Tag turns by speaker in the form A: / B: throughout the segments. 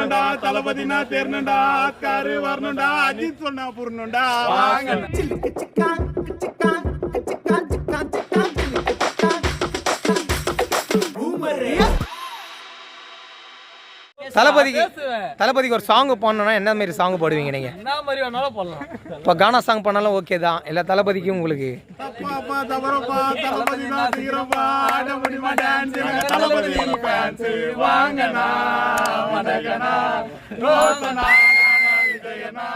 A: வரணும்டா தளபதினா தேரணும்டா oscar வரணும்டா Ajith சொன்னா புரணும்டா
B: தளபதிக்கு ஒரு சாங் பாடணும்னா என்ன மாதிரி சாங் பாடுவீங்க நீங்க?
C: என்ன மாதிரி வேணாலும் பண்ணலாம்.
B: இப்போ கானா சாங் பண்ணாலும் ஓகே தான். எல்லா தளபதிக்கும் உங்களுக்கு
A: தப்பாப்பா தவறப்பா தளபதி தான் தீரப்பா ஆட முடியுமா டான்ஸ் தளபதி ஃபேன்ஸ் வாங்கனா மடகனா ரோசனா விஜயனா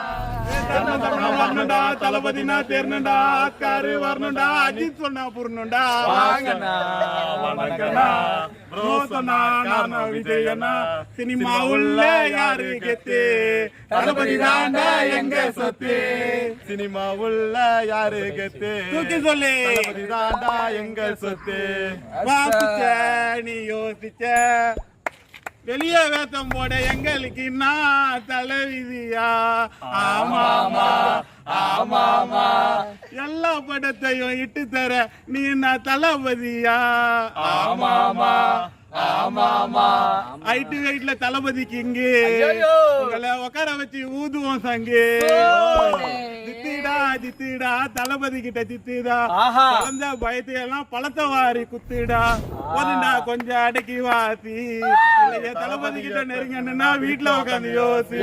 A: வரணும்டா தளபதினா தேரணும்டா ஆஸ்காரு வரணும்டா அஜித் சொன்னா புரணும்டா வாங்கனா மடகனா ரோசனா நானா விஜயனா சினிமா உள்ள யாரு கெத்து தளபதி தாண்டா எங்க சொத்து சினிமா உள்ள யாரு கெத்து தூக்கி சொல்லு தளபதி தாண்டா எங்க சொத்து வாசிச்ச நீ யோசிச்ச வெளிய வேத்தம் போட எங்களுக்கு நான் தலைவிதியா ஆமாமா ஆமாமா எல்லா படத்தையும் இட்டு தர நீ நான் தளபதியா ஆமாமா ஆமாமா ஹைட்டு வெயிட்ல தளபதிக்கு இங்கு உங்களை உட்கார வச்சு ஊதுவோம் சங்கு ஜித்திடா ஜித்திடா தளபதி கிட்ட ஜித்திடா குழந்த பயத்தையெல்லாம் பழத்தை வாரி குத்துடா போதுண்டா கொஞ்சம் அடக்கி வாசி இல்லையா தளபதி கிட்ட நெருங்கணும்னா வீட்டுல உட்காந்து யோசி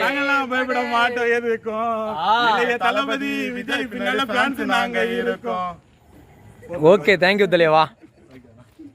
A: நாங்கெல்லாம் பயப்பட மாட்டோம் எதுக்கும் இல்லையா தளபதி விஜய் பின்னால பிரான்ஸ் நாங்க இருக்கோம்.
B: ஓகே, தேங்க்யூ தலைவா.